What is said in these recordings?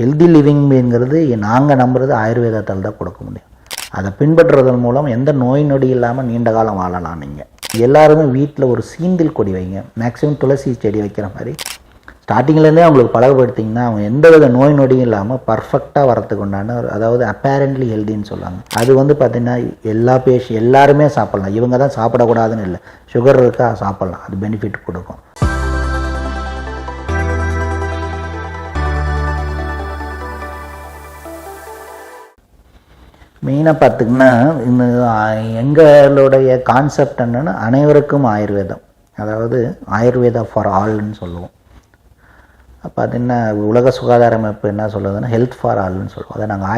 Healthy லிவிங்கிறது நாங்கள் நம்புறது ஆயுர்வேதத்தால் தான் கொடுக்க முடியும். அதை பின்பற்றுறதன் மூலம் எந்த நோய் நொடி இல்லாமல் நீண்ட காலம் வாழலாம். நீங்கள் எல்லாருமே வீட்டில் ஒரு சீந்தில் கொடி வைங்க. மேக்ஸிமம் துளசி செடி வைக்கிற மாதிரி ஸ்டார்டிங்லேருந்தே அவங்களுக்கு பழகப்படுத்திங்கன்னா அவங்க எந்த வித நோய் நொடியும் இல்லாமல் பர்ஃபெக்டாக வரத்துக்கு உண்டான அதாவது அப்பேரண்ட்லி ஹெல்தின்னு சொல்லுவாங்க. அது பார்த்திங்கன்னா எல்லாருமே சாப்பிட்லாம். இவங்க தான் சாப்பிடக்கூடாதுன்னு இல்லை, சுகர் இருக்கா சாப்பிட்லாம், அது பெனிஃபிட் கொடுக்கும். மெயினாக பார்த்திங்கன்னா இந்த எங்களுடைய கான்செப்ட் என்னென்னா அனைவருக்கும் ஆயுர்வேதம், அதாவது ஆயுர்வேதா ஃபார் ஆல்னு சொல்லுவோம். பார்த்திங்கன்னா உலக சுகாதார அமைப்பு என்ன சொல்லுதுன்னா ஹெல்த் ஃபார் ஆல்னு சொல்லுவோம். அதை நாங்கள்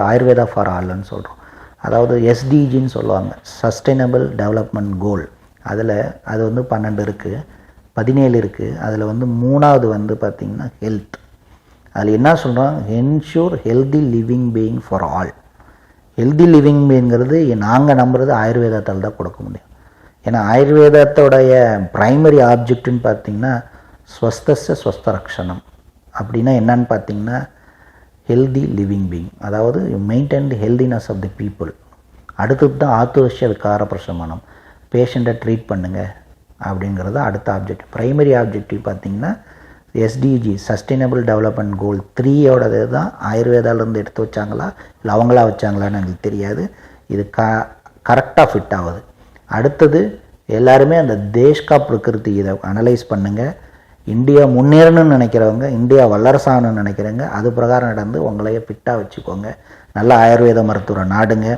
ஆயுர்வேதா ஃபார் ஆல்னு சொல்கிறோம். அதாவது எஸ்டிஜின்னு சொல்லுவாங்க, சஸ்டைனபிள் டெவலப்மெண்ட் கோல். அதில் அது 12 இருக்குது, 17 இருக்குது. அதில் 3வது பார்த்திங்கன்னா ஹெல்த். அதில் என்ன சொல்கிறோம், ensure healthy living being for all. Healthy living பீயிங்கிறது நாங்கள் நம்புறது ஆயுர்வேதத்தால் தான் கொடுக்க முடியும். ஏன்னா ஆயுர்வேதத்தோடைய ப்ரைமரி ஆப்ஜெக்ட்னு பார்த்திங்கன்னா ஸ்வஸ்தஸ்ய ஸ்வஸ்த ரக்ஷணம். அப்படின்னா என்னன்னு பார்த்திங்கன்னா ஹெல்தி லிவிங் பீயிங், அதாவது maintain the healthiness of the people. அடுத்தது தான் ஆத்துவசிய விகார பிரசமனம், பேஷண்ட்டை ட்ரீட் பண்ணுங்கள் அப்படிங்கிறது அடுத்த ஆப்ஜெக்டிவ். ப்ரைமரி ஆப்ஜெக்டிவ் பார்த்திங்கன்னா எஸ்டிஜி சஸ்டைனபிள் டெவலப்மெண்ட் கோல் 3யோடது தான் ஆயுர்வேதாவிலேருந்து எடுத்து வச்சாங்களா இல்லை அவங்களா வச்சாங்களான்னு எனக்கு தெரியாது. இது கரெக்டாக ஃபிட் ஆகுது. அடுத்தது எல்லாருமே அந்த தேஷ்கா பிரகிருதி இதை அனலைஸ் பண்ணுங்கள். இந்தியா முன்னேறணும்னு நினைக்கிறவங்க, இந்தியா வல்லரசாகணும்னு நினைக்கிறவங்க அது பிரகாரம் நடந்து உங்களையே ஃபிட்டாக வச்சுக்கோங்க. நல்ல ஆயுர்வேத மருத்துவரை நாடுங்க.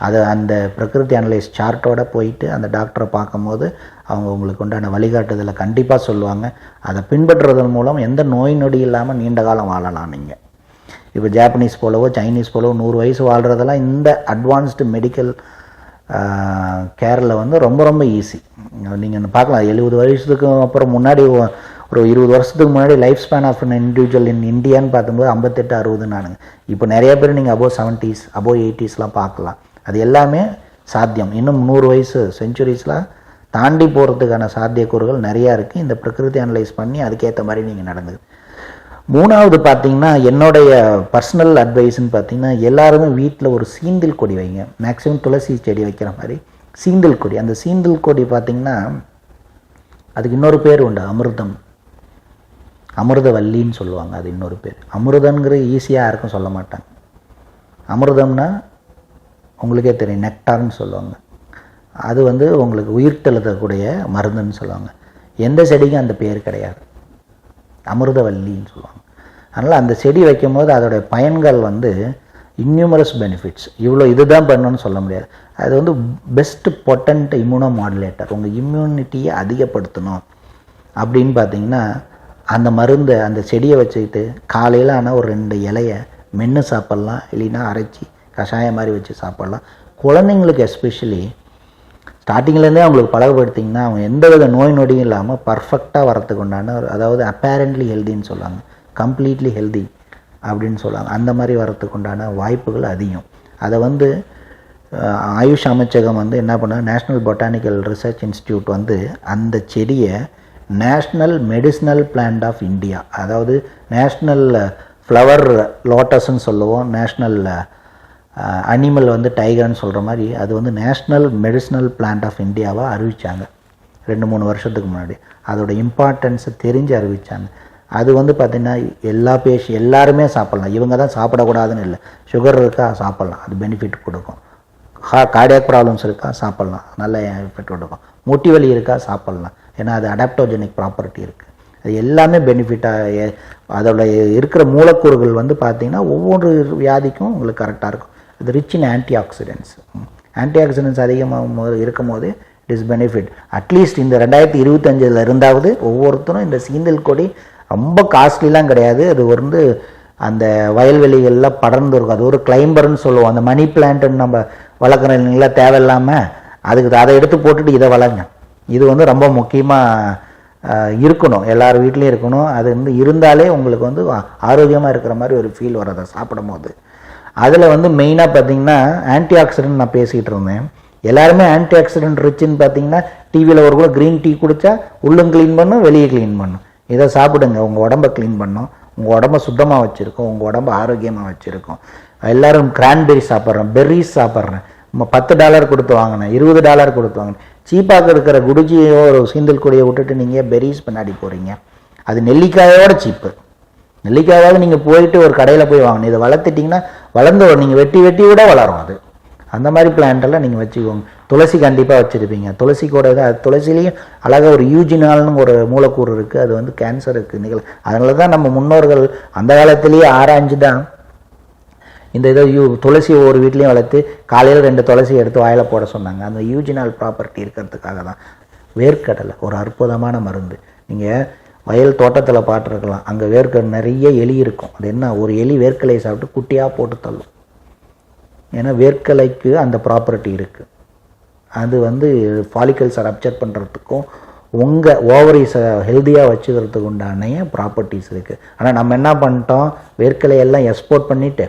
அது அந்த பிரகிருதி அனலைஸ் சார்ட்டோடு போயிட்டு அந்த டாக்டரை பார்க்கும்போது அவங்க உங்களுக்கு உண்டான வழிகாட்டுதலை கண்டிப்பாக சொல்லுவாங்க. அதை பின்பற்றுறதன் மூலம் எந்த நோய் நொடி இல்லாமல் நீண்ட காலம் வாழலாம். நீங்கள் இப்போ ஜாப்பனீஸ் போலவோ சைனீஸ் போலவோ 100 வயசு வாழ்கிறதெல்லாம் இந்த அட்வான்ஸ்டு மெடிக்கல் கேரில் ரொம்ப ரொம்ப ஈஸி. நீங்கள் பார்க்கலாம், 70 வயசுக்கு அப்புறம் முன்னாடி ஒரு 20 வருஷத்துக்கு முன்னாடி life span of an individual in இந்தியான்னு பார்க்கும்போது 58-60 நானுங்க. இப்போ நிறைய பேர் நீங்கள் அபோவ் 70s அபோவ் 80sலாம் பார்க்கலாம். அது எல்லாமே சாத்தியம். இன்னும் 100 வயசு செஞ்சுரிஸ்லாம் தாண்டி போகிறதுக்கான சாத்தியக்கூறுகள் நிறையா இருக்குது. இந்த பிரகிருதி அனலைஸ் பண்ணி அதுக்கேற்ற மாதிரி நீங்கள் நடந்துது. 3வது பார்த்திங்கன்னா என்னுடைய பர்சனல் அட்வைஸ்ன்னு பார்த்திங்கன்னா எல்லாருமே வீட்டில் ஒரு சீந்தில் கொடி வைங்க. மேக்ஸிமம் துளசி செடி வைக்கிற மாதிரி சீந்தில் கொடி. அந்த சீந்தில் கொடி பார்த்திங்கன்னா அதுக்கு இன்னொரு பேர் உண்டு, அமிர்தம், அமிர்தவல்லின்னு சொல்லுவாங்க. அது இன்னொரு பேர். அமிர்தங்கிறது ஈஸியாக யாருக்கும் சொல்ல மாட்டாங்க. அமிர்தம்னா உங்களுக்கே தெரியும், நெக்டார்னு சொல்லுவாங்க. அது உங்களுக்கு உயிர் தெழுத்தக்கூடிய மருந்துன்னு சொல்லுவாங்க. எந்த செடிக்கும் அந்த பேர் கிடையாது, அமிர்தவல்லின்னு சொல்லுவாங்க. அதனால் அந்த செடி வைக்கும் போது அதோடைய பயன்கள் இன்யூமரஸ் பெனிஃபிட்ஸ். இவ்வளோ இதுதான் பண்ணணும்னு சொல்ல முடியாது. அது பெஸ்ட் பொட்டன்ட் இம்யூனோ மாடுலேட்டர். உங்கள் இம்யூனிட்டியை அதிகப்படுத்தணும் அப்படின்னு பார்த்தீங்கன்னா அந்த மருந்தை அந்த செடியை வச்சுக்கிட்டு காலையில் ஆனால் ஒரு 2 இலையை மென்று சாப்பிட்லாம், இல்லைன்னா அரைச்சி கஷாயம் மாதிரி வச்சு சாப்பிட்லாம். குழந்தைங்களுக்கு எஸ்பெஷலி ஸ்டார்டிங்லேருந்தே அவங்களுக்கு பழகப்படுத்திங்கன்னா அவங்க எந்த வித நோய் நொடியும் இல்லாமல் பர்ஃபெக்டாக வரத்துக்கு உண்டான அதாவது அப்பேரண்ட்லி ஹெல்தின்னு சொல்லுவாங்க, கம்ப்ளீட்லி ஹெல்தி அப்படின்னு சொல்லுவாங்க. அந்த மாதிரி வரத்துக்கு உண்டான வாய்ப்புகள் அதிகம். அதை ஆயுஷ் அமைச்சகம் என்ன பண்ணால் நேஷ்னல் பொட்டானிக்கல் ரிசர்ச் இன்ஸ்டியூட் அந்த செடியை national medicinal plant of India, அதாவது நேஷ்னல் ஃப்ளவர் லோட்டஸ்ன்னு சொல்லுவோம், நேஷ்னல் அனிமல் டைகர்னு சொல்கிற மாதிரி அது நேஷ்னல் மெடிசினல் பிளான்ட் ஆஃப் இந்தியாவாக அறிவித்தாங்க 2-3 வருஷத்துக்கு முன்னாடி. அதோட இம்பார்ட்டன்ஸை தெரிஞ்சு அறிவித்தாங்க. அது பார்த்திங்கன்னா எல்லாருமே சாப்பிட்லாம். இவங்க தான் சாப்பிடக்கூடாதுன்னு இல்லை, சுகர் இருக்கா சாப்பிட்லாம், அது பெனிஃபிட் கொடுக்கும். கார்டியாக் ப்ராப்ளம்ஸ் இருக்கா சாப்பிட்லாம், நல்ல எஃபெக்ட் கொடுக்கும். முட்டி வலி இருக்கா சாப்பிட்லாம், ஏன்னா அது அடாப்டோஜெனிக் ப்ராப்பர்ட்டி இருக்குது. அது எல்லாமே பெனிஃபிட்டாக அதோட இருக்கிற மூலக்கூறுகள் பார்த்திங்கன்னா ஒவ்வொரு வியாதிக்கும் உங்களுக்கு கரெக்டாக இருக்கும். இது rich in anti oxidants. Anti oxidants அதிகமாக இருக்கும் போது இட் இஸ் பெனிஃபிட். அட்லீஸ்ட் இந்த 2025 இருந்தாவது ஒவ்வொருத்தரும் இந்த சீந்தல் கொடி ரொம்ப காஸ்ட்லிலாம் கிடையாது. அது அந்த வயல்வெளிகளில் படர்ந்து இருக்கும். அது ஒரு கிளைம்பர்னு சொல்லுவோம். அந்த மணி பிளான்ட்டுன்னு நம்ம வளர்க்குற இல்லைங்களா, தேவையில்லாமல் அதுக்கு அதை எடுத்து போட்டுட்டு இதை வளருங்க. இது ரொம்ப முக்கியமாக இருக்கணும், எல்லார் வீட்லேயும் இருக்கணும். அது இருந்தாலே உங்களுக்கு ஆரோக்கியமாக இருக்கிற மாதிரி ஒரு ஃபீல் வரும் அதை சாப்பிடும் போது. அதில் மெயினாக பார்த்திங்கன்னா ஆன்டி ஆக்சிடென்ட் நான் பேசிகிட்டு இருந்தேன். எல்லாருமே ஆன்டி ஆக்சிடென்ட் ரிச்சுன்னு பார்த்தீங்கன்னா டிவியில் ஒரு கூட க்ரீன் டீ குடித்தா உள்ளும் க்ளீன் பண்ணும், வெளியே க்ளீன் பண்ணும். இதை சாப்பிடுங்க, உங்கள் உடம்பை க்ளீன் பண்ணும், உங்கள் உடம்ப சுத்தமாக வச்சுருக்கோம், உங்கள் உடம்ப ஆரோக்கியமாக வச்சுருக்கோம். எல்லோரும் கிரான்பெரி சாப்பிட்றேன், பெர்ரிஸ் சாப்பிட்றேன், $10 கொடுத்து வாங்கினேன், $20 கொடுத்து வாங்கினேன். சீப்பாக இருக்கிற குடிஜியோ ஒரு சீந்தல் கொடியை விட்டுட்டு நீங்கள் பெர்ரிஸ் பின்னாடி போகிறீங்க. அது நெல்லிக்காயோட சீப்பு. நெல்லிக்காயாவது நீங்கள் போயிட்டு ஒரு கடையில் போய் வாங்கணும். இதை வளர்த்துட்டிங்கன்னா வளர்ந்து நீங்கள் வெட்டி வெட்டி விட வளரும். அது அந்த மாதிரி பிளான்ட்டெல்லாம் நீங்கள் வச்சுக்கோங்க. துளசி கண்டிப்பாக வச்சுருப்பீங்க. துளசி கூட அது துளசிலையும் அழகாக ஒரு யூஜினால்னு ஒரு மூலக்கூறு இருக்குது. அது வந்து கேன்சருக்கு அதனால தான் நம்ம முன்னோர்கள் அந்த காலத்திலேயே ஆராய்ஞ்சு தான் இந்த இதை துளசி ஒரு வீட்லேயும் வளர்த்து காலையில் 2 துளசி எடுத்து வாயில் போட சொன்னாங்க. அந்த யூஜினால் ப்ராப்பர்ட்டி இருக்கிறதுக்காக தான். வேர்க்கடலை ஒரு அற்புதமான மருந்து. நீங்கள் வயல் தோட்டத்தில் பார்த்துருக்கலாம், அங்கே வேர்க்கடலை நிறைய எலி இருக்கும். அது என்ன, ஒரு எலி வேர்க்கலையை சாப்பிட்டு குட்டியாக போட்டு தள்ளும். ஏன்னா வேர்க்கலைக்கு அந்த ப்ராப்பர்ட்டி இருக்குது. அது வந்து ஃபாலிக்கல்ஸை ரப்சர் பண்ணுறதுக்கும் உங்கள் ஓவரிஸை ஹெல்த்தியாக வச்சுக்கிறதுக்கு உண்டான ப்ராப்பர்ட்டிஸ் இருக்குது. ஆனால் நம்ம என்ன பண்ணிட்டோம், வேர்க்கலையெல்லாம் எக்ஸ்போர்ட் பண்ணிவிட்டு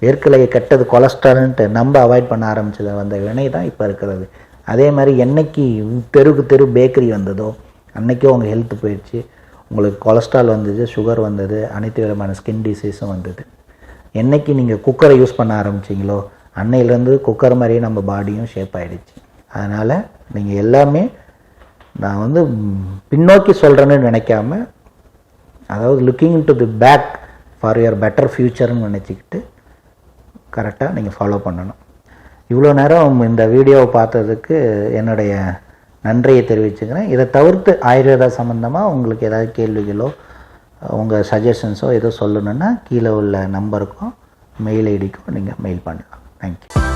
வேர்க்கலையை கெட்டது கொலஸ்ட்ரால்ன்ட்டு நம்ம அவாய்ட் பண்ண ஆரம்பிச்சது வந்த வினை தான் இப்போ இருக்கிறது. அதே மாதிரி என்னைக்கு தெரு பேக்கரி வந்ததோ அன்றைக்கே உங்கள் ஹெல்த்து போயிடுச்சு. உங்களுக்கு கொலஸ்ட்ரால் வந்தது, சுகர் வந்தது, அனைத்து விதமான ஸ்கின் டிசீஸும் வந்தது. என்றைக்கு நீங்கள் குக்கரை யூஸ் பண்ண ஆரம்பிச்சிங்களோ அன்னையிலேருந்து குக்கர் மாதிரியே நம்ம பாடியும் ஷேப் ஆகிடுச்சு. அதனால் நீங்கள் எல்லாமே நான் வந்து பின்னோக்கி சொல்கிறேன்னு நினைக்காம, அதாவது looking to the back for your better ஃப்யூச்சர்னு நினச்சிக்கிட்டு கரெக்டாக நீங்கள் ஃபாலோ பண்ணணும். இவ்வளோ நேரம் இந்த வீடியோவை பார்த்ததுக்கு என்னுடைய நன்றியை தெரிவிச்சுக்கிறேன். இதை தவிர்த்து ஆயுர்வேதா சம்மந்தமாக உங்களுக்கு ஏதாவது கேள்விகளோ உங்கள் சஜஷன்ஸோ ஏதோ சொல்லணுன்னா கீழே உள்ள நம்பருக்கும் மெயில் ஐடிக்கும் நீங்கள் மெயில் பண்ணலாம். தேங்க்யூ.